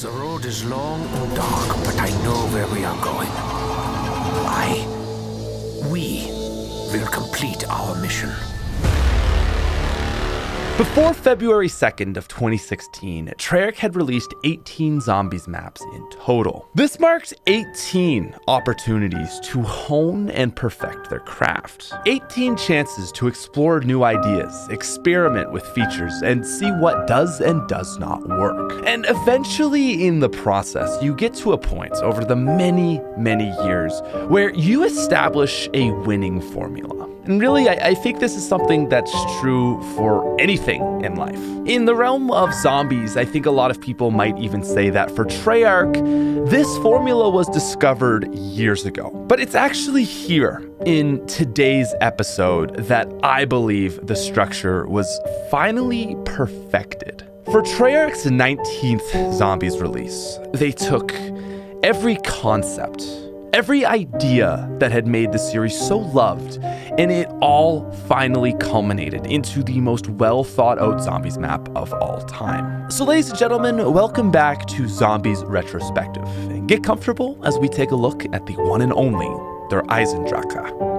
The road is long and dark, but I know where we are going. We will complete our mission. Before February 2nd of 2016, Treyarch had released 18 Zombies maps in total. This marked 18 opportunities to hone and perfect their craft. 18 chances to explore new ideas, experiment with features, and see what does and does not work. And eventually in the process, you get to a point over the many years where you establish a winning formula. And really, I think this is something that's true for anything in life. In the realm of zombies, I think a lot of people might even say that for Treyarch, this formula was discovered years ago. But it's actually here in today's episode that I believe the structure was finally perfected. For Treyarch's 19th Zombies release, they took every concept, every idea that had made the series so loved, and it all finally culminated into the most well thought out Zombies map of all time. So ladies and gentlemen, welcome back to Zombies Retrospective. And get comfortable as we take a look at the one and only, Der EISENDRACHE.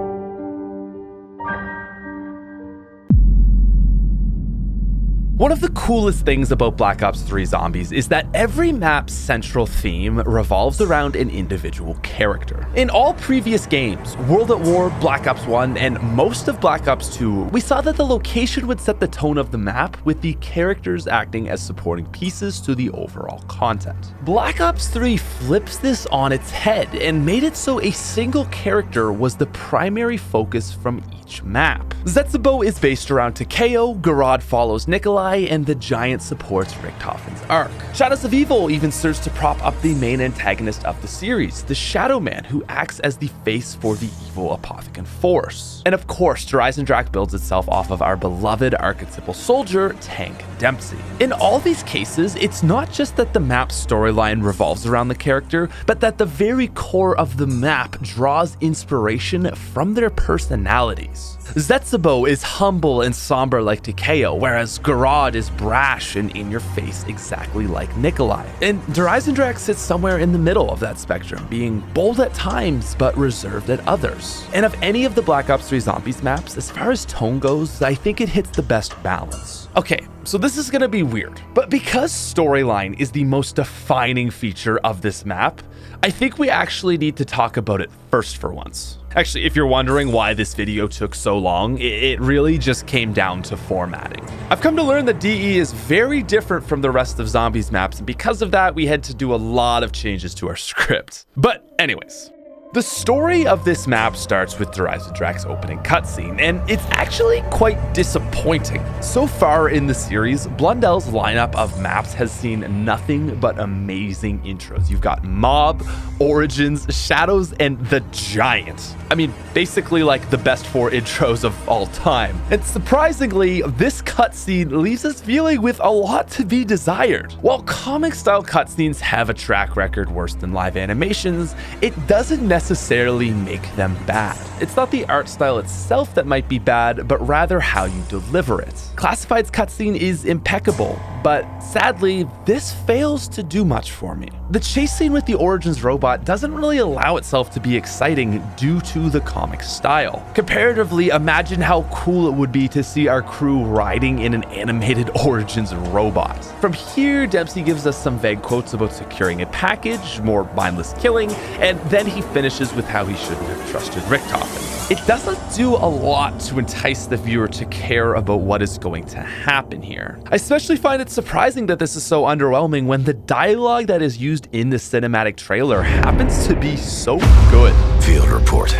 One of the coolest things about Black Ops 3 Zombies is that every map's central theme revolves around an individual character. In all previous games, World at War, Black Ops 1, and most of Black Ops 2, we saw that the location would set the tone of the map, with the characters acting as supporting pieces to the overall content. Black Ops 3 flips this on its head and made it so a single character was the primary focus from each map. Zetsubo is based around Takeo, Garad follows Nikolai, and the Giant supports Richtofen's arc. Shadows of Evil even serves to prop up the main antagonist of the series, the Shadow Man, who acts as the face for the evil Apothecan force. And of course, Der EISENDRACHE builds itself off of our beloved archetypal soldier, Tank Dempsey. In all these cases, it's not just that the map's storyline revolves around the character, but that the very core of the map draws inspiration from their personalities. Zetsubo is humble and somber like Takeo, whereas Garad is brash and in your face exactly like Nikolai. And Der EISENDRACHE sits somewhere in the middle of that spectrum, being bold at times but reserved at others. And of any of the Black Ops 3 Zombies maps, as far as tone goes, I think it hits the best balance. Okay, so this is gonna be weird, but because storyline is the most defining feature of this map, I think we actually need to talk about it first for once. Actually, if you're wondering why this video took so long, it really just came down to formatting. I've come to learn that DE is very different from the rest of Zombies maps, and because of that, we had to do a lot of changes to our script. But anyways, the story of this map starts with Der EISENDRACHE's opening cutscene, and it's actually quite disappointing. So far in the series, Blundel's lineup of maps has seen nothing but amazing intros. You've got Mob, Origins, Shadows, and The Giant. I mean, basically like the best 4 intros of all time. And surprisingly, this cutscene leaves us feeling with a lot to be desired. While comic-style cutscenes have a track record worse than live animations, it doesn't necessarily make them bad. It's not the art style itself that might be bad, but rather how you deliver it. Classified's cutscene is impeccable, but sadly, this fails to do much for me. The chase scene with the Origins robot doesn't really allow itself to be exciting due to the comic style. Comparatively, imagine how cool it would be to see our crew riding in an animated Origins robot. From here, Dempsey gives us some vague quotes about securing a package, more mindless killing, and then he finishes with how he shouldn't have trusted Richtofen. It doesn't do a lot to entice the viewer to care about what is going to happen here. I especially find it surprising that this is so underwhelming when the dialogue that is used in the cinematic trailer happens to be so good. Field report.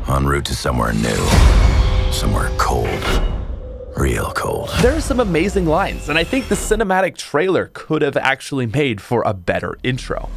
En route to somewhere new. Somewhere cold. Real cold. There are some amazing lines, and I think the cinematic trailer could have actually made for a better intro.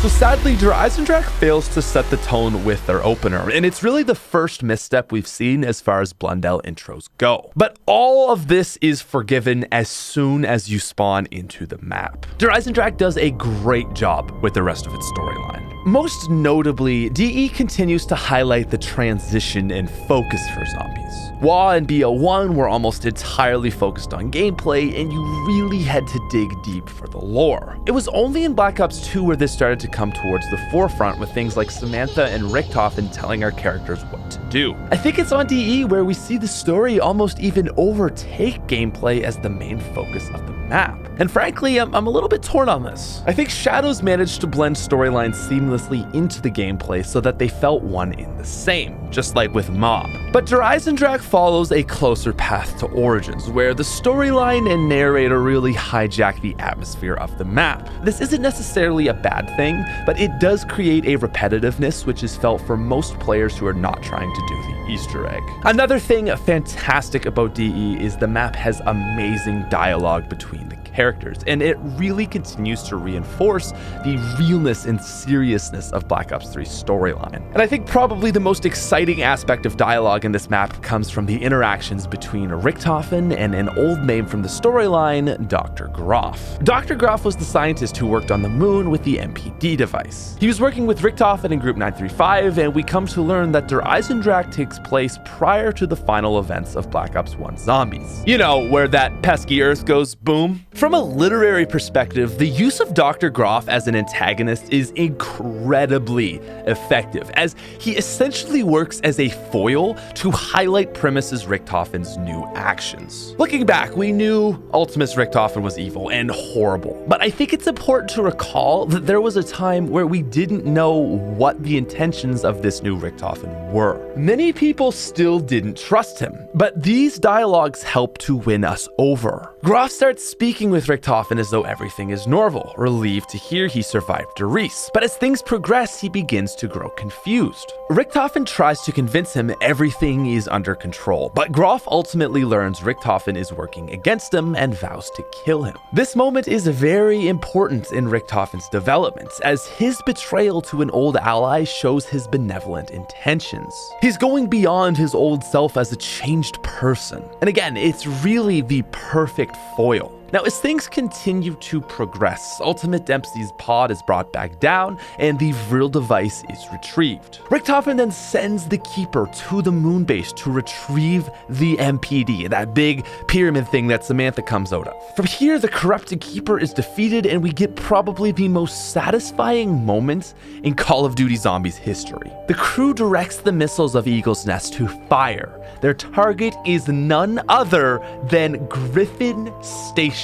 So sadly, Der EISENDRACHE fails to set the tone with their opener, and it's really the first misstep we've seen as far as Blundell intros go. But all of this is forgiven as soon as you spawn into the map. Der EISENDRACHE does a great job with the rest of its storyline. Most notably, DE continues to highlight the transition and focus for zombies. WoW and BO1 were almost entirely focused on gameplay, and you really had to dig deep for the lore. It was only in Black Ops 2 where this started to come towards the forefront, with things like Samantha and Richtofen telling our characters what to do. I think it's on DE where we see the story almost even overtake gameplay as the main focus of the map. And frankly, I'm a little bit torn on this. I think Shadows managed to blend storylines seamlessly into the gameplay so that they felt one in the same, just like with Mob. But Der Eisendrache follows a closer path to Origins, where the storyline and narrator really hijack the atmosphere of the map. This isn't necessarily a bad thing, but it does create a repetitiveness which is felt for most players who are not trying to do the Easter egg. Another thing fantastic about DE is the map has amazing dialogue between the characters, and it really continues to reinforce the realness and seriousness of Black Ops 3's storyline. And I think probably the most exciting aspect of dialogue in this map comes from the interactions between Richtofen and an old name from the storyline, Dr. Groff. Dr. Groff was the scientist who worked on the moon with the MPD device. He was working with Richtofen in Group 935, and we come to learn that Der Eisendrache takes place prior to the final events of Black Ops 1 Zombies. You know, where that pesky Earth goes boom? From a literary perspective, the use of Dr. Groff as an antagonist is incredibly effective, as he essentially works as a foil to highlight Primus's Richtofen's new actions. Looking back, we knew Ultimus Richtofen was evil and horrible, but I think it's important to recall that there was a time where we didn't know what the intentions of this new Richtofen were. Many people still didn't trust him, but these dialogues help to win us over. Groff starts speaking with Richtofen as though everything is normal, relieved to hear he survived Doris. But as things progress, he begins to grow confused. Richtofen tries to convince him everything is under control, but Groff ultimately learns Richtofen is working against him and vows to kill him. This moment is very important in Richtofen's development, as his betrayal to an old ally shows his benevolent intentions. He's going beyond his old self as a changed person. And again, it's really the perfect foil. Now, as things continue to progress, Ultimate Dempsey's pod is brought back down and the Vril device is retrieved. Richtofen then sends the Keeper to the moon base to retrieve the MPD, that big pyramid thing that Samantha comes out of. From here, the corrupted Keeper is defeated and we get probably the most satisfying moment in Call of Duty Zombies history. The crew directs the missiles of Eagle's Nest to fire. Their target is none other than Griffin Station.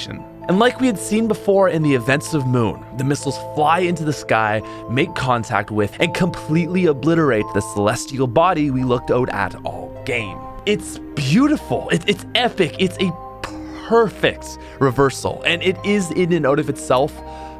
And like we had seen before in the events of Moon, the missiles fly into the sky, make contact with, and completely obliterate the celestial body we looked out at all game. It's beautiful, it's epic, it's a perfect reversal, and it is in and out of itself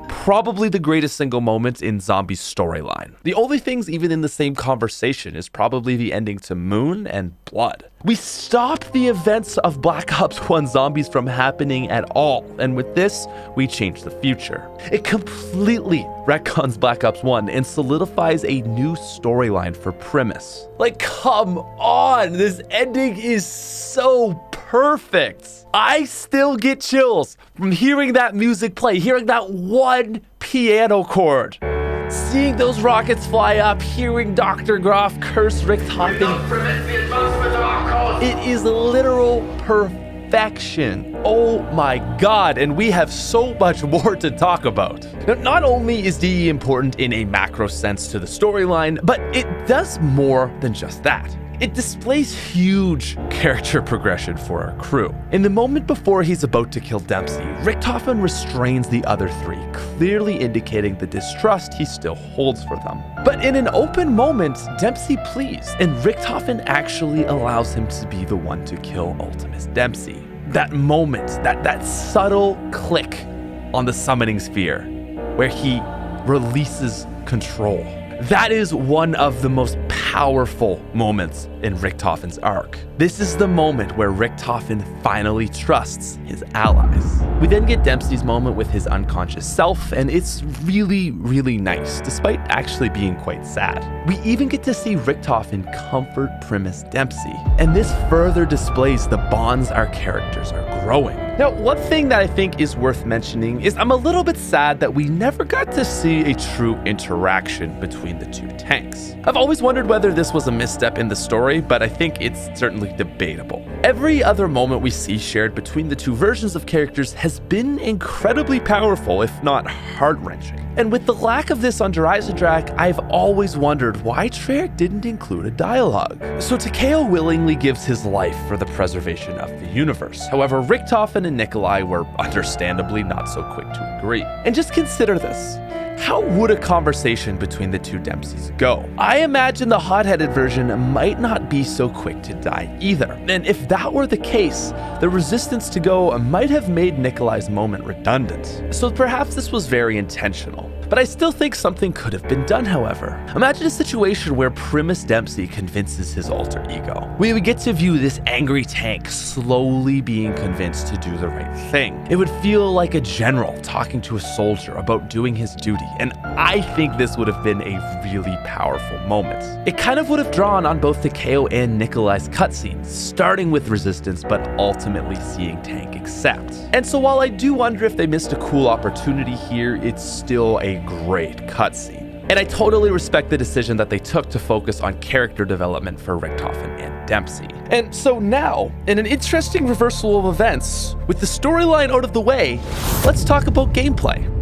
probably the greatest single moment in Zombies' storyline. The only things even in the same conversation is probably the ending to Moon and Blood. We stop the events of Black Ops 1 Zombies from happening at all, and with this, we change the future. It completely retcons Black Ops 1 and solidifies a new storyline for Primus. Like, come on, this ending is so perfect. I still get chills from hearing that music play, hearing that one piano chord. Seeing those rockets fly up, hearing Dr. Groff curse Richtofen. It is literal perfection. Oh my god, and we have so much more to talk about. Now, not only is DE important in a macro sense to the storyline, but it does more than just that. It displays huge character progression for our crew. In the moment before he's about to kill Dempsey, Richtofen restrains the other three, clearly indicating the distrust he still holds for them. But in an open moment, Dempsey pleads, and Richtofen actually allows him to be the one to kill Ultimus Dempsey. That moment, that subtle click on the summoning sphere, where he releases control. That is one of the most powerful moments in Richtofen's arc. This is the moment where Richtofen finally trusts his allies. We then get Dempsey's moment with his unconscious self, and it's really, really nice, despite actually being quite sad. We even get to see Richtofen comfort Primus Dempsey, and this further displays the bonds our characters are growing. Now, one thing that I think is worth mentioning is I'm a little bit sad that we never got to see a true interaction between the two tanks. I've always wondered whether this was a misstep in the story, but I think it's certainly debatable. Every other moment we see shared between the two versions of characters has been incredibly powerful, if not heart-wrenching. And with the lack of this on EISENDRACHE, I've always wondered why Treyarch didn't include a dialogue. So Takeo willingly gives his life for the preservation of the universe. However, Richtofen and Nikolai were understandably not so quick to agree. And just consider this. How would a conversation between the two Dempseys go? I imagine the hot-headed version might not be so quick to die either. And if that were the case, the resistance to go might have made Nikolai's moment redundant. So perhaps this was very intentional. But I still think something could have been done, however. Imagine a situation where Primus Dempsey convinces his alter ego. We get to view this angry tank slowly being convinced to do the right thing. It would feel like a general talking to a soldier about doing his duty, and I think this would have been a really powerful moment. It kind of would have drawn on both Takeo and Nikolai's cutscenes, starting with resistance but ultimately seeing Tank accept. And so while I do wonder if they missed a cool opportunity here, it's still a great cutscene. And I totally respect the decision that they took to focus on character development for Richtofen and Dempsey. And so now, in an interesting reversal of events, with the storyline out of the way, let's talk about gameplay.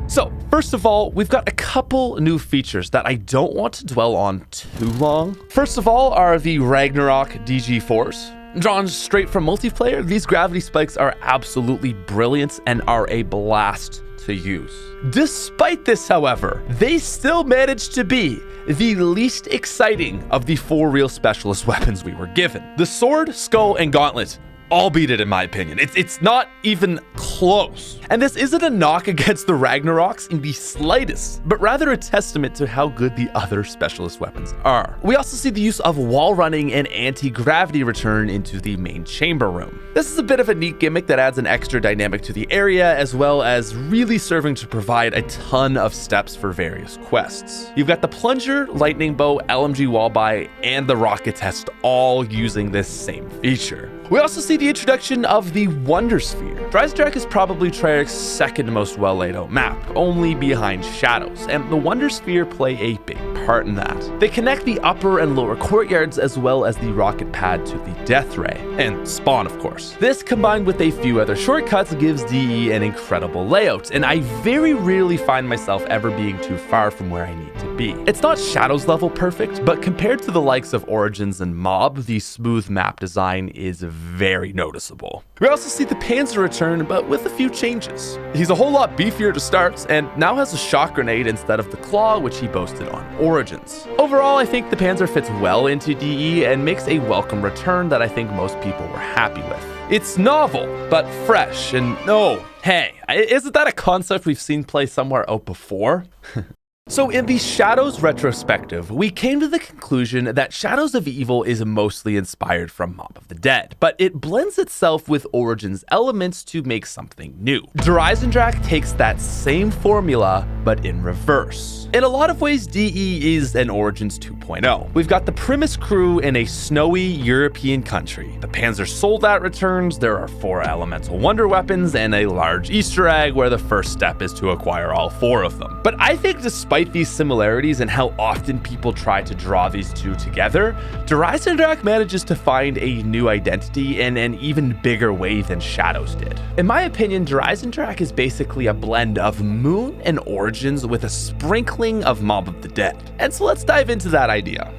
So, first of all, we've got a couple new features that I don't want to dwell on too long. First of all are the Ragnarok DG4s. Drawn straight from multiplayer, these gravity spikes are absolutely brilliant and are a blast to use. Despite this, however, they still managed to be the least exciting of the 4 real specialist weapons we were given. The sword, skull, and gauntlet all beat it in my opinion. It's not even close. And this isn't a knock against the Ragnaroks in the slightest, but rather a testament to how good the other specialist weapons are. We also see the use of wall running and anti-gravity return into the main chamber room. This is a bit of a neat gimmick that adds an extra dynamic to the area, as well as really serving to provide a ton of steps for various quests. You've got the plunger, lightning bow, LMG wall buy, and the rocket test all using this same feature. We also see the introduction of the Wonder Sphere. EISENDRACHE is probably Treyarch's second most well laid out map, only behind Shadows, and the Wonder Sphere play a big part in that. They connect the upper and lower courtyards as well as the rocket pad to the Death Ray, and Spawn of course. This combined with a few other shortcuts gives DE an incredible layout, and I very rarely find myself ever being too far from where I need to be. It's not Shadows level perfect, but compared to the likes of Origins and Mob, the smooth map design is very noticeable. We also see the Panzer return, but with a few changes. He's a whole lot beefier to start, and now has a shock grenade instead of the claw, which he boasted on Origins. Overall, I think the Panzer fits well into DE and makes a welcome return that I think most people were happy with. It's novel, but fresh, and oh, hey, isn't that a concept we've seen play somewhere out before? So in the Shadows retrospective, we came to the conclusion that Shadows of Evil is mostly inspired from Mob of the Dead, but it blends itself with Origins elements to make something new. EISENDRACHE takes that same formula, but in reverse. In a lot of ways, DE is an Origins 2.0. We've got the Primus crew in a snowy European country. The Panzer Soldat returns, there are 4 elemental wonder weapons, and a large Easter egg where the first step is to acquire all 4 of them. But I think despite these similarities and how often people try to draw these two together, EISENDRACHE manages to find a new identity in an even bigger way than Shadows did. In my opinion, EISENDRACHE is basically a blend of Moon and Origins with a sprinkling of Mob of the Dead. And so let's dive into that idea.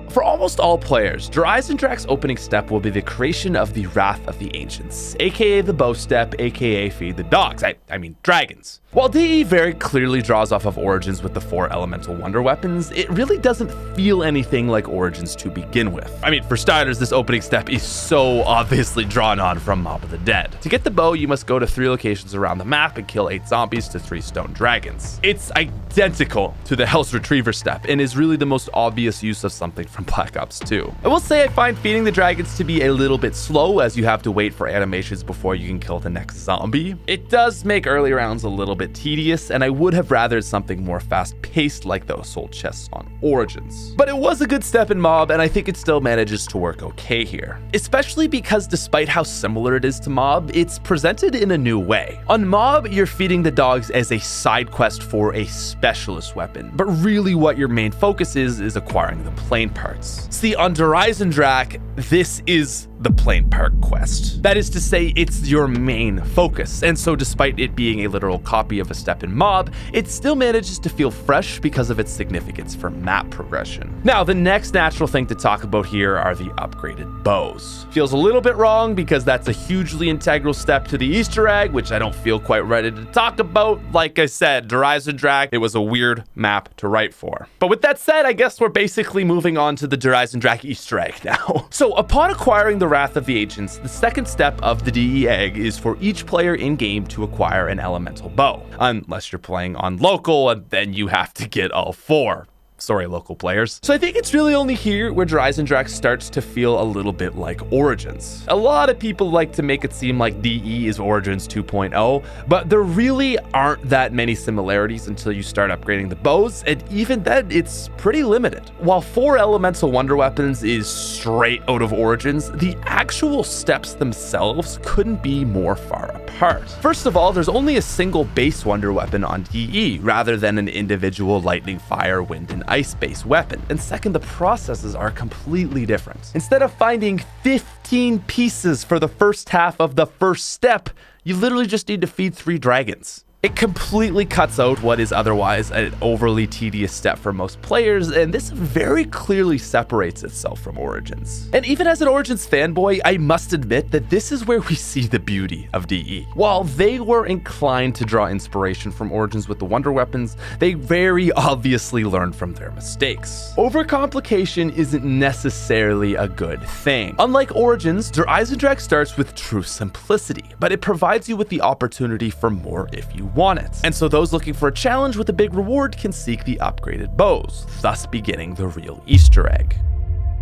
For almost all players, EISENDRACHE's opening step will be the creation of the Wrath of the Ancients, aka the Bow Step, aka Feed the Dogs, I mean dragons. While DE very clearly draws off of Origins with the 4 elemental wonder weapons, it really doesn't feel anything like Origins to begin with. I mean, for starters, this opening step is so obviously drawn on from Mob of the Dead. To get the bow, you must go to 3 locations around the map and kill 8 zombies to 3 stone dragons. It's identical to the Hell's Retriever step and is really the most obvious use of something from Black Ops 2. I will say I find feeding the dragons to be a little bit slow, as you have to wait for animations before you can kill the next zombie. It does make early rounds a little bit tedious, and I would have rathered something more fast-paced like those soul chests on Origins. But it was a good step in Mob, and I think it still manages to work okay here. Especially because despite how similar it is to Mob, it's presented in a new way. On Mob, you're feeding the dogs as a side quest for a specialist weapon, but really what your main focus is acquiring the plane parts. See, on EISENDRACHE, this is the plane part quest. That is to say, it's your main focus, and so despite it being a literal copy of a step in Mob, it still manages to feel fresh because of its significance for map progression. Now, the next natural thing to talk about here are the upgraded bows. Feels a little bit wrong because that's a hugely integral step to the Easter egg, which I don't feel quite ready to talk about. Like I said, EISENDRACHE, it was a weird map to write for. But with that said, I guess we're basically moving on to the EISENDRACHE Easter egg now. So upon acquiring the Wrath of the Ancients, the second step of the DE egg is for each player in-game to acquire an elemental bow. Unless you're playing on local, and then you have to get all 4. Sorry, local players. So I think it's really only here where EISENDRACHE starts to feel a little bit like Origins. A lot of people like to make it seem like DE is Origins 2.0, but there really aren't that many similarities until you start upgrading the bows, and even then, it's pretty limited. While 4 elemental wonder weapons is straight out of Origins, the actual steps themselves couldn't be more far apart. First of all, there's only a single base wonder weapon on DE, rather than an individual lightning, fire, wind, and ice-based weapon. And second, the processes are completely different. Instead of finding 15 pieces for the first half of the first step, you literally just need to feed 3 dragons. It completely cuts out what is otherwise an overly tedious step for most players, and this very clearly separates itself from Origins. And even as an Origins fanboy, I must admit that this is where we see the beauty of DE. While they were inclined to draw inspiration from Origins with the wonder weapons, they very obviously learned from their mistakes. Overcomplication isn't necessarily a good thing. Unlike Origins, EISENDRACHE starts with true simplicity, but it provides you with the opportunity for more if you want it. And so those looking for a challenge with a big reward can seek the upgraded bows, thus beginning the real Easter egg.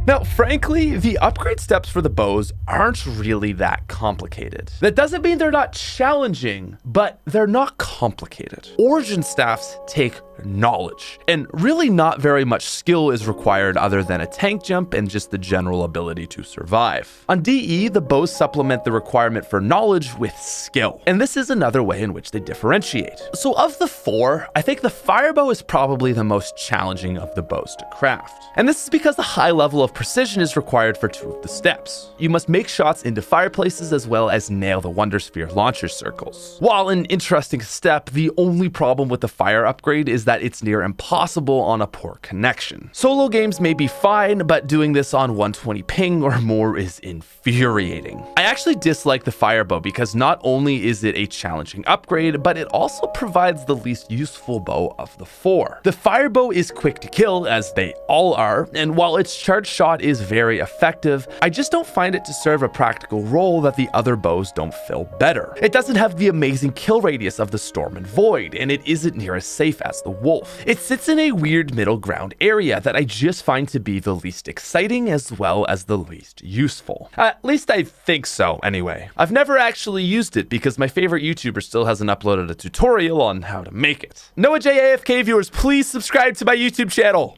Now, frankly, the upgrade steps for the bows aren't really that complicated. That doesn't mean they're not challenging, but they're not complicated. Origin staffs take knowledge, and really not very much skill is required other than a tank jump and just the general ability to survive. On DE, the bows supplement the requirement for knowledge with skill, and this is another way in which they differentiate. So of the 4, I think the firebow is probably the most challenging of the bows to craft. And this is because the high level of precision is required for 2 of the steps. You must make shots into fireplaces as well as nail the Wonder Sphere launcher circles. While an interesting step, the only problem with the fire upgrade is that it's near impossible on a poor connection. Solo games may be fine, but doing this on 120 ping or more is infuriating. I actually dislike the firebow because not only is it a challenging upgrade, but it also provides the least useful bow of the 4. The firebow is quick to kill, as they all are, and while its charge shot is very effective, I just don't find it to serve a practical role that the other bows don't fill better. It doesn't have the amazing kill radius of the Storm and Void, and it isn't near as safe as the Wolf. It sits in a weird middle ground area that I just find to be the least exciting as well as the least useful. At least I think so, anyway. I've never actually used it because my favorite YouTuber still hasn't uploaded a tutorial on how to make it. Noah J AFK viewers, please subscribe to my YouTube channel.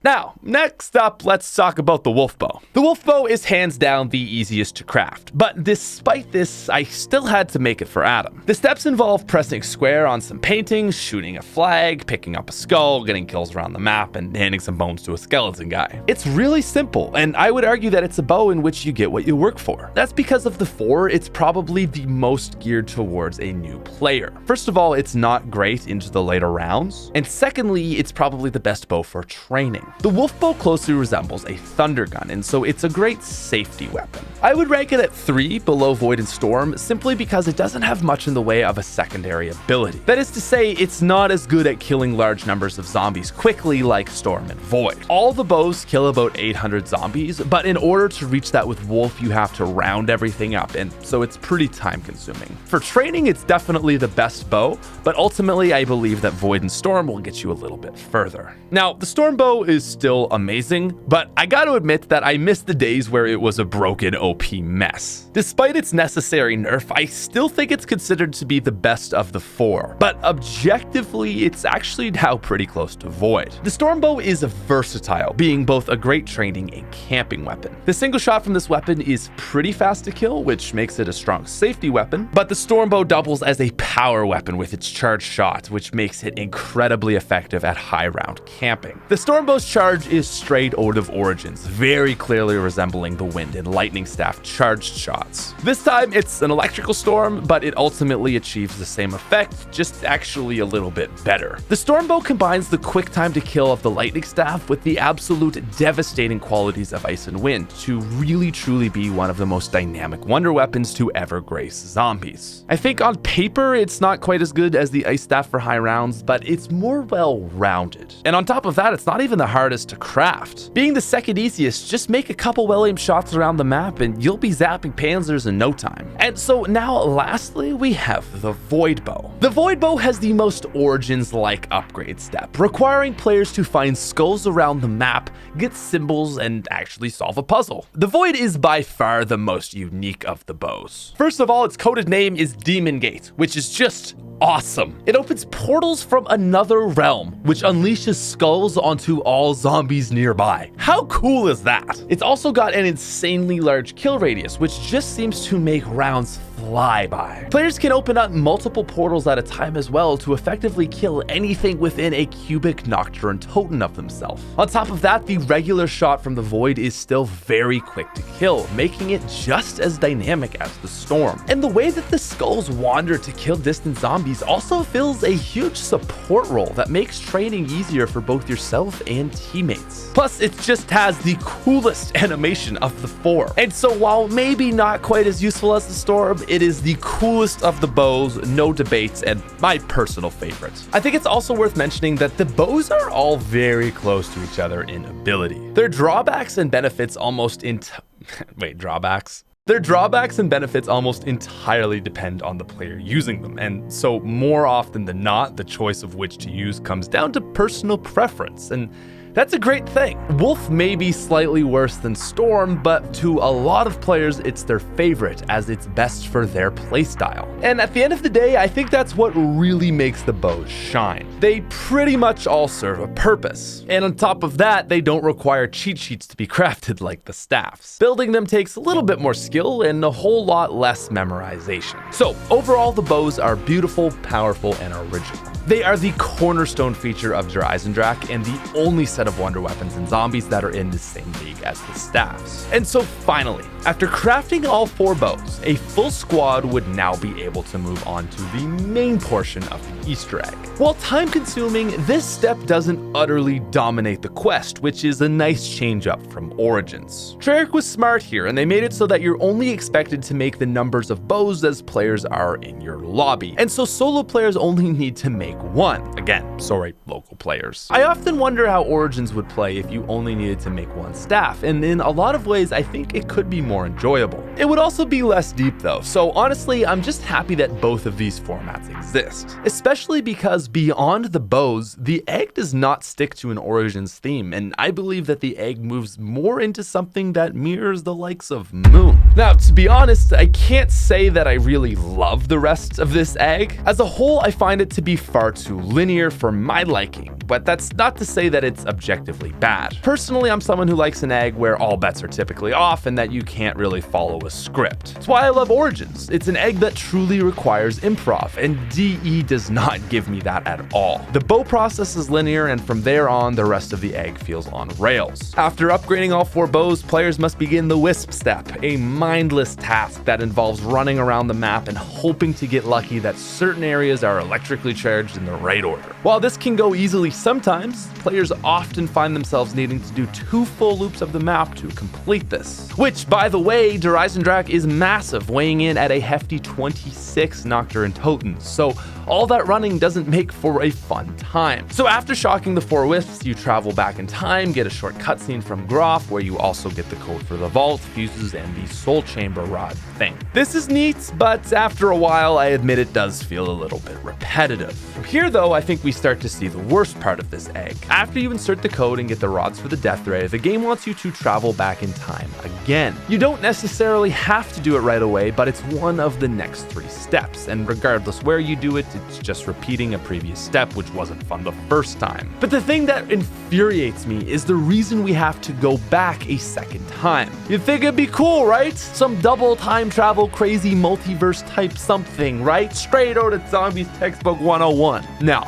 Now, next up, let's talk about the wolf bow. The wolf bow is hands down the easiest to craft, but despite this, I still had to make it for Adam. The steps involve pressing square on some paintings, shooting a flag, picking up a skull, getting kills around the map, and handing some bones to a skeleton guy. It's really simple, and I would argue that it's a bow in which you get what you work for. That's because of the 4, it's probably the most geared towards a new player. First of all, it's not great into the later rounds, and secondly, it's probably the best bow for training. The wolf bow closely resembles a thunder gun, and so it's a great safety weapon. I would rank it at 3 below Void and Storm simply because it doesn't have much in the way of a secondary ability. That is to say, it's not as good at killing large numbers of zombies quickly like Storm and Void. All the bows kill about 800 zombies, but in order to reach that with Wolf, you have to round everything up, and so it's pretty time consuming. For training, it's definitely the best bow, but ultimately I believe that Void and Storm will get you a little bit further. Now, the Storm bow is is still amazing, but I gotta admit that I miss the days where it was a broken OP mess. Despite its necessary nerf, I still think it's considered to be the best of the 4, but objectively, it's actually now pretty close to Void. The Stormbow is versatile, being both a great training and camping weapon. The single shot from this weapon is pretty fast to kill, which makes it a strong safety weapon, but the Stormbow doubles as a power weapon with its charged shot, which makes it incredibly effective at high round camping. The Stormbow's charge is straight out of Origins, very clearly resembling the Wind and Lightning Staff charged shots. This time it's an electrical storm, but it ultimately achieves the same effect, just actually a little bit better. The Stormbow combines the quick time to kill of the Lightning Staff with the absolute devastating qualities of Ice and Wind to really truly be one of the most dynamic wonder weapons to ever grace zombies. I think on paper it's not quite as good as the Ice Staff for high rounds, but it's more well-rounded. And on top of that, it's not even the hardest to craft. Being the second easiest, just make a couple well-aimed shots around the map and you'll be zapping panzers in no time. And so now lastly, we have the Void Bow. The Void Bow has the most Origins-like upgrade step, requiring players to find skulls around the map, get symbols, and actually solve a puzzle. The Void is by far the most unique of the bows. First of all, its coded name is Demon Gate, which is just awesome. It opens portals from another realm, which unleashes skulls onto all zombies nearby. How cool is that? It's also got an insanely large kill radius, which just seems to make rounds fly by. Players can open up multiple portals at a time as well to effectively kill anything within a cubic Nocturne totem of themselves. On top of that, the regular shot from the Void is still very quick to kill, making it just as dynamic as the Storm. And the way that the skulls wander to kill distant zombies also fills a huge support role that makes training easier for both yourself and teammates. Plus, it just has the coolest animation of the 4. And so while maybe not quite as useful as the Storm, it is the coolest of the bows, no debates, and my personal favorite. I think it's also worth mentioning that the bows are all very close to each other in ability. Their drawbacks and benefits almost Their drawbacks and benefits almost entirely depend on the player using them, and so more often than not, the choice of which to use comes down to personal preference, and that's a great thing. Wolf may be slightly worse than Storm, but to a lot of players, it's their favorite as it's best for their playstyle. And at the end of the day, I think that's what really makes the bows shine. They pretty much all serve a purpose. And on top of that, they don't require cheat sheets to be crafted like the staffs. Building them takes a little bit more skill and a whole lot less memorization. So overall, the bows are beautiful, powerful, and original. They are the cornerstone feature of EISENDRACHE and the only set of wonder weapons and zombies that are in the same league as the staffs. And so finally, after crafting all 4 bows, a full squad would now be able to move on to the main portion of the Easter egg. While time consuming, this step doesn't utterly dominate the quest, which is a nice change up from Origins. Treyarch was smart here, and they made it so that you're only expected to make the numbers of bows as players are in your lobby. And so solo players only need to make 1. Again, sorry, local players. I often wonder how Origins would play if you only needed to make 1 staff, and in a lot of ways, I think it could be more enjoyable. It would also be less deep though, so honestly, I'm just happy that both of these formats exist. Especially because beyond the bows, the egg does not stick to an Origins theme, and I believe that the egg moves more into something that mirrors the likes of Moon. Now, to be honest, I can't say that I really love the rest of this egg. As a whole, I find it to be far too linear for my liking, but that's not to say that it's objectively bad. Personally, I'm someone who likes an egg where all bets are typically off and that you can't really follow a script. That's why I love Origins. It's an egg that truly requires improv, and DE does not give me that at all. The bow process is linear, and from there on, the rest of the egg feels on rails. After upgrading all 4 bows, players must begin the Wisp step, a mindless task that involves running around the map and hoping to get lucky that certain areas are electrically charged in the right order. While this can go easily sometimes, players often find themselves needing to do 2 full loops of the map to complete this. Which, by the way, EISENDRACHE is massive, weighing in at a hefty 26 Nocturne totems, so all that running doesn't make for a fun time. So after shocking the 4 wisps, you travel back in time, get a short cutscene from Groff, where you also get the code for the vault, fuses, and the soul chamber rod thing. This is neat, but after a while, I admit it does feel a little bit repetitive. From here though, I think we start to see the worst part part of this egg. After you insert the code and get the rods for the death ray, the game wants you to travel back in time again. You don't necessarily have to do it right away, but it's one of the next 3 steps, and regardless where you do it, it's just repeating a previous step, which wasn't fun the first time. But the thing that infuriates me is the reason we have to go back a second time. You'd think it'd be cool, right? Some double time travel, crazy multiverse type something, right? Straight out of Zombies textbook 101. No.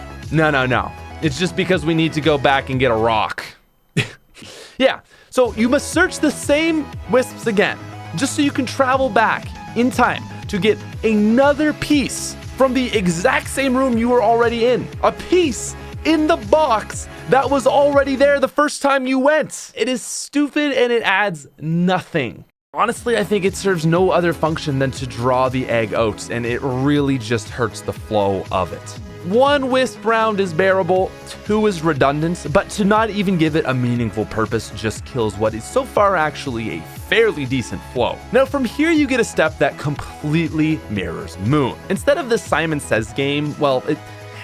It's just because we need to go back and get a rock. Yeah, so you must search the same wisps again, just so you can travel back in time to get another piece from the exact same room you were already in. A piece in the box that was already there the first time you went. It is stupid and it adds nothing. Honestly, I think it serves no other function than to draw the egg out, and it really just hurts the flow of it. 1 wisp round is bearable, 2 is redundant, but to not even give it a meaningful purpose just kills what is so far actually a fairly decent flow. Now from here you get a step that completely mirrors Moon. Instead of the Simon Says game, well,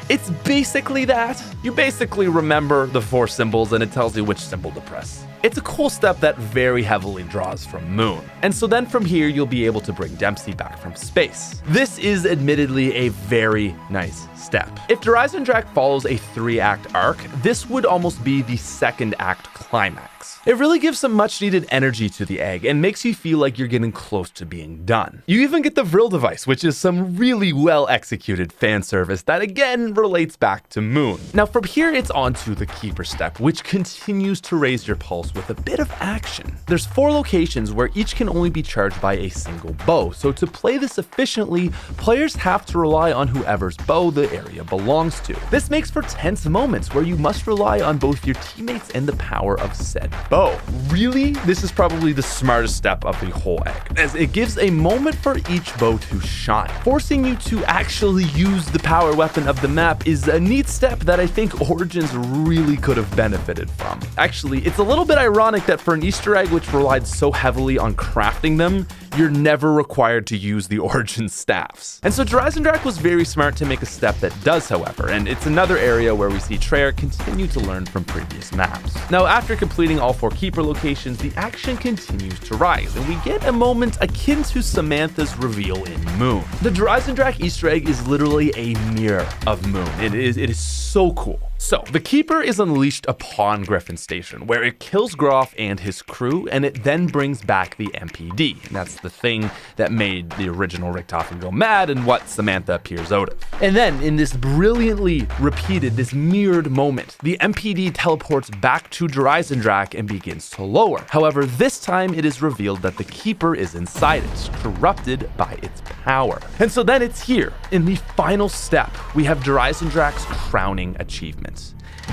it's basically that. You basically remember the 4 symbols and it tells you which symbol to press. It's a cool step that very heavily draws from Moon. And so then from here, you'll be able to bring Dempsey back from space. This is admittedly a very nice step. If Der Eisendrache follows a 3-act arc, this would almost be the 2nd act climax. It really gives some much needed energy to the egg and makes you feel like you're getting close to being done. You even get the Vril device, which is some really well executed fan service that again relates back to Moon. Now from here, it's on to the Keeper step, which continues to raise your pulse with a bit of action. There's 4 locations where each can only be charged by a single bow, so to play this efficiently, players have to rely on whoever's bow the area belongs to. This makes for tense moments where you must rely on both your teammates and the power of said bow. Really, this is probably the smartest step of the whole egg, as it gives a moment for each bow to shine. Forcing you to actually use the power weapon of the map is a neat step that I think Origins really could have benefited from. Actually, it's a little bit ironic that for an Easter egg which relied so heavily on crafting them, you're never required to use the Origin staffs. And so Der Eisendrache was very smart to make a step that does, however, and it's another area where we see Treyarch continue to learn from previous maps. Now, after completing all 4 Keeper locations, the action continues to rise, and we get a moment akin to Samantha's reveal in Moon. The Der Eisendrache Easter egg is literally a mirror of Moon. It is so cool. So, the Keeper is unleashed upon Griffin Station, where it kills Groff and his crew, and it then brings back the MPD. And that's the thing that made the original Richtofen go mad and what Samantha appears out of. And then, in this brilliantly repeated, this mirrored moment, the MPD teleports back to Der Eisendrache and begins to lower. However, this time it is revealed that the Keeper is inside it, corrupted by its power. And so then it's here, in the final step, we have Der Eisendrache's crowning achievement.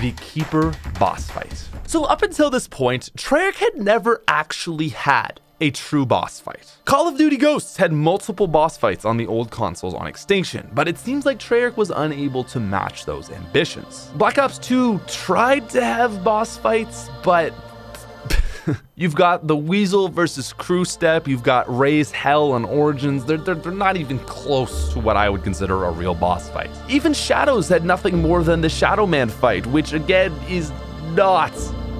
The Keeper boss fight. So up until this point, Treyarch had never actually had a true boss fight. Call of Duty Ghosts had multiple boss fights on the old consoles on Extinction, but it seems like Treyarch was unable to match those ambitions. Black Ops 2 tried to have boss fights, but you've got the Weasel versus Crew step, you've got Raise Hell on Origins, they're not even close to what I would consider a real boss fight. Even Shadows had nothing more than the Shadow Man fight, which again is not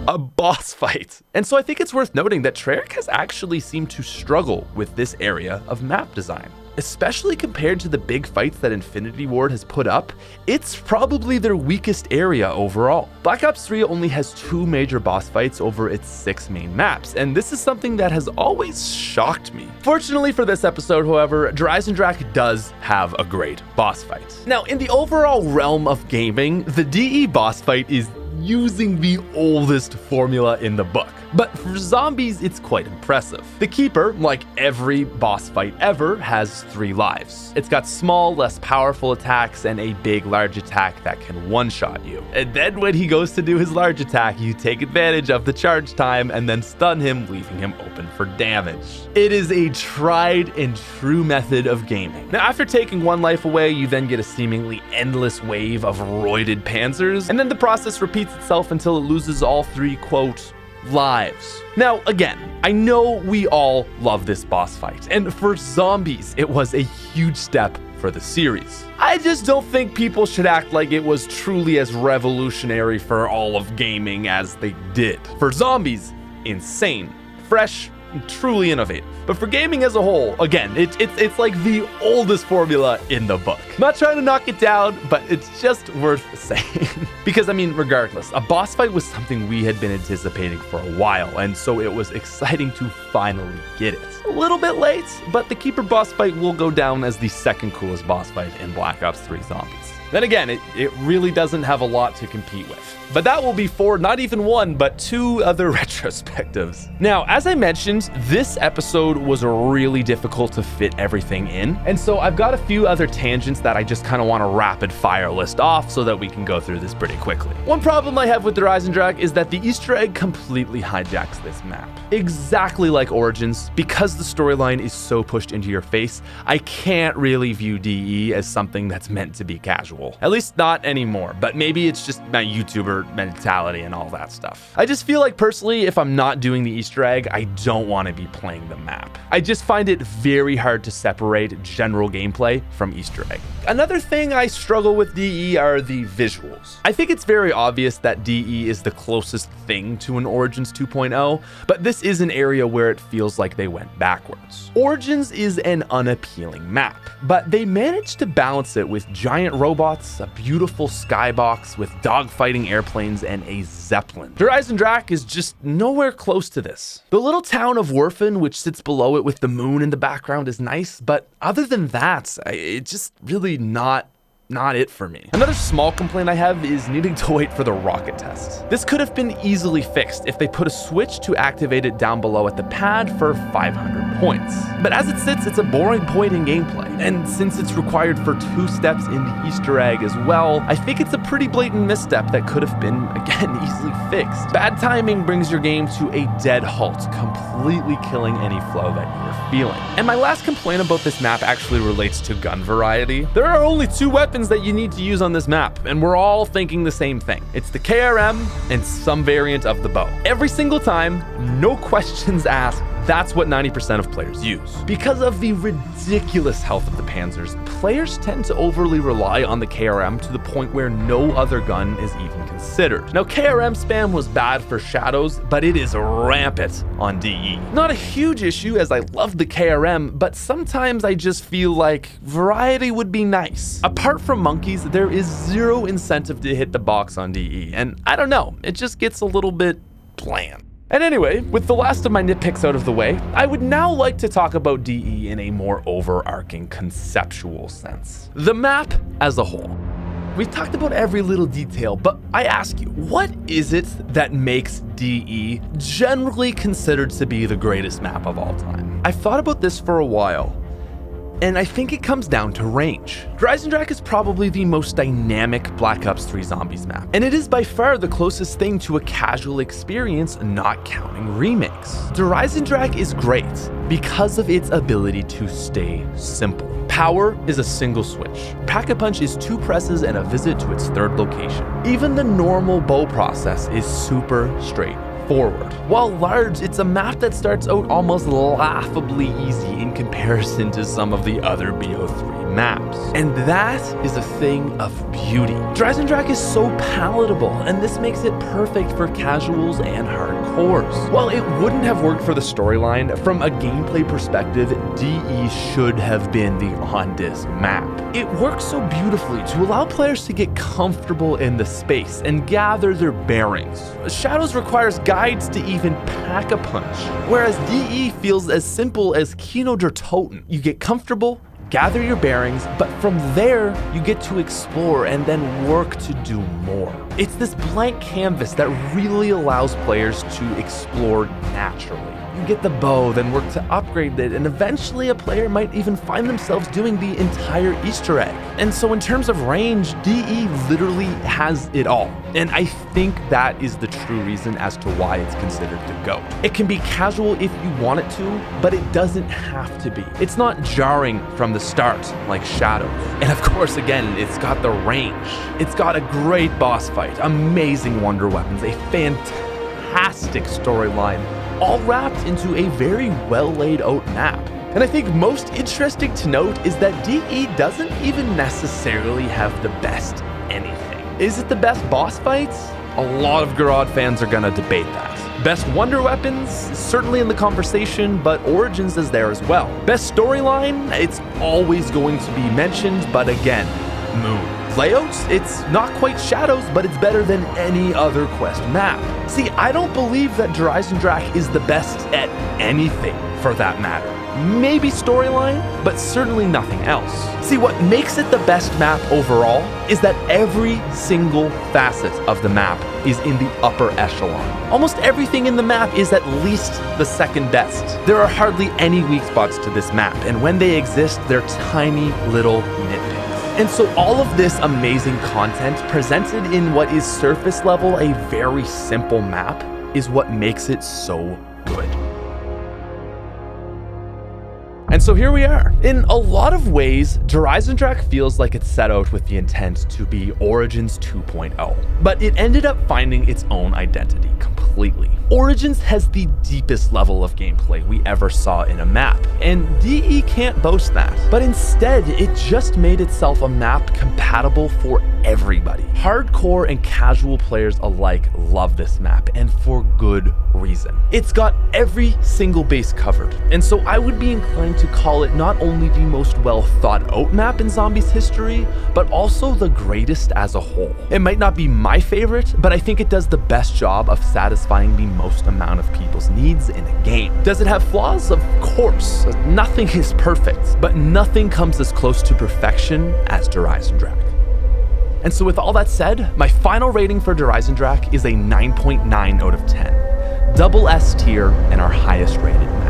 a boss fight. And so I think it's worth noting that Treyarch has actually seemed to struggle with this area of map design. Especially compared to the big fights that Infinity Ward has put up, it's probably their weakest area overall. Black Ops 3 only has 2 major boss fights over its 6 main maps, and this is something that has always shocked me. Fortunately for this episode, however, Der Eisendrache does have a great boss fight. Now, in the overall realm of gaming, the DE boss fight is using the oldest formula in the book. But for zombies, it's quite impressive. The Keeper, like every boss fight ever, has 3 lives. It's got small, less powerful attacks and a big, large attack that can one-shot you. And then when he goes to do his large attack, you take advantage of the charge time and then stun him, leaving him open for damage. It is a tried and true method of gaming. Now, after taking 1 life away, you then get a seemingly endless wave of roided panzers, and then the process repeats itself until it loses all 3, quote, lives. Now, again, I know we all love this boss fight, and for zombies, it was a huge step for the series. I just don't think people should act like it was truly as revolutionary for all of gaming as they did. For zombies, insane, fresh, and truly innovative. But for gaming as a whole, again, it's like the oldest formula in the book. I'm not trying to knock it down, but it's just worth saying. Because, I mean, regardless, a boss fight was something we had been anticipating for a while, and so it was exciting to finally get it. A little bit late, but the Keeper boss fight will go down as the second coolest boss fight in Black Ops 3 Zombies. Then again, it really doesn't have a lot to compete with. But that will be for not even one, but two other retrospectives. Now, as I mentioned, this episode was really difficult to fit everything in. And so I've got a few other tangents that I just kind of want to rapid fire list off so that we can go through this pretty quickly. One problem I have with the EISENDRACHE is that the Easter egg completely hijacks this map. Exactly like Origins, because the storyline is so pushed into your face, I can't really view DE as something that's meant to be casual. At least not anymore, but maybe it's just my YouTuber mentality and all that stuff. I just feel like personally, if I'm not doing the Easter egg, I don't want to be playing the map. I just find it very hard to separate general gameplay from Easter egg. Another thing I struggle with DE are the visuals. I think it's very obvious that DE is the closest thing to an Origins 2.0, but this is an area where it feels like they went backwards. Origins is an unappealing map, but they managed to balance it with giant robots, a beautiful skybox with dogfighting airplanes, and a Zeppelin. The EISENDRACHE is just nowhere close to this. The little town of Werfen, which sits below it with the moon in the background, is nice, but other than that, it's just really not it for me. Another small complaint I have is needing to wait for the rocket test. This could have been easily fixed if they put a switch to activate it down below at the pad for 500 points. But as it sits, it's a boring point in gameplay. And since it's required for 2 steps in the Easter egg as well, I think it's a pretty blatant misstep that could have been, again, easily fixed. Bad timing brings your game to a dead halt, completely killing any flow that you were feeling. And my last complaint about this map actually relates to gun variety. There are only 2 weapons that you need to use on this map, and we're all thinking the same thing. It's the KRM and some variant of the bow. Every single time, no questions asked, that's what 90% of players use. Because of the ridiculous health of the Panzers, players tend to overly rely on the KRM to the point where no other gun is even considered. Now, KRM spam was bad for Shadows, but it is rampant on DE. Not a huge issue as I love the KRM, but sometimes I just feel like variety would be nice. Apart from monkeys, there is zero incentive to hit the box on DE, and I don't know, it just gets a little bit bland. And anyway, with the last of my nitpicks out of the way, I would now like to talk about DE in a more overarching conceptual sense. The map as a whole. We've talked about every little detail, but I ask you, what is it that makes DE generally considered to be the greatest map of all time? I've thought about this for a while, and I think it comes down to range. EISENDRACHE is probably the most dynamic Black Ops 3 Zombies map, and it is by far the closest thing to a casual experience, not counting remakes. EISENDRACHE is great because of its ability to stay simple. Power is a single switch. Pack-a-Punch is 2 presses and a visit to its 3rd location. Even the normal bow process is super straightforward. While large, it's a map that starts out almost laughably easy in comparison to some of the other BO3 maps. And that is a thing of beauty. EISENDRACHE is so palatable, and this makes it perfect for casuals and hardcores. While it wouldn't have worked for the storyline, from a gameplay perspective, DE should have been the on-disc map. It works so beautifully to allow players to get comfortable in the space and gather their bearings. Shadows requires guides to even pack a punch, whereas DE feels as simple as Kino der Toten. You get comfortable, gather your bearings, but from there, you get to explore and then work to do more. It's this blank canvas that really allows players to explore naturally. You get the bow, then work to upgrade it, and eventually a player might even find themselves doing the entire Easter egg. And so in terms of range, DE literally has it all. And I think that is the true reason as to why it's considered the GOAT. It can be casual if you want it to, but it doesn't have to be. It's not jarring from the start like Shadows. And of course, again, it's got the range. It's got a great boss fight, amazing wonder weapons, a fantastic storyline, all wrapped into a very well laid out map. And I think most interesting to note is that DE doesn't even necessarily have the best anything. Is it the best boss fights? A lot of Garod fans are gonna debate that. Best wonder weapons? Certainly in the conversation, but Origins is there as well. Best storyline? It's always going to be mentioned, but again, Moon. Layouts? It's not quite Shadows, but it's better than any other Quest map. See, I don't believe that EISENDRACHE is the best at anything, for that matter. Maybe storyline, but certainly nothing else. See, what makes it the best map overall is that every single facet of the map is in the upper echelon. Almost everything in the map is at least the second best. There are hardly any weak spots to this map, and when they exist, they're tiny little nitpicks. And so all of this amazing content presented in what is surface level a very simple map is what makes it so good. And so here we are. In a lot of ways, EISENDRACHE feels like it set out with the intent to be Origins 2.0, but it ended up finding its own identity completely. Origins has the deepest level of gameplay we ever saw in a map, and DE can't boast that. But instead, it just made itself a map compatible for everybody. Hardcore and casual players alike love this map, and for good reason. It's got every single base covered, and so I would be inclined to call it not only the most well thought out map in Zombies history, but also the greatest as a whole. It might not be my favorite, but I think it does the best job of satisfying the most amount of people's needs in a game. Does it have flaws? Of course. Nothing is perfect, but nothing comes as close to perfection as EISENDRACHE. And so with all that said, my final rating for EISENDRACHE is a 9.9 out of 10. Double S tier and our highest rated map.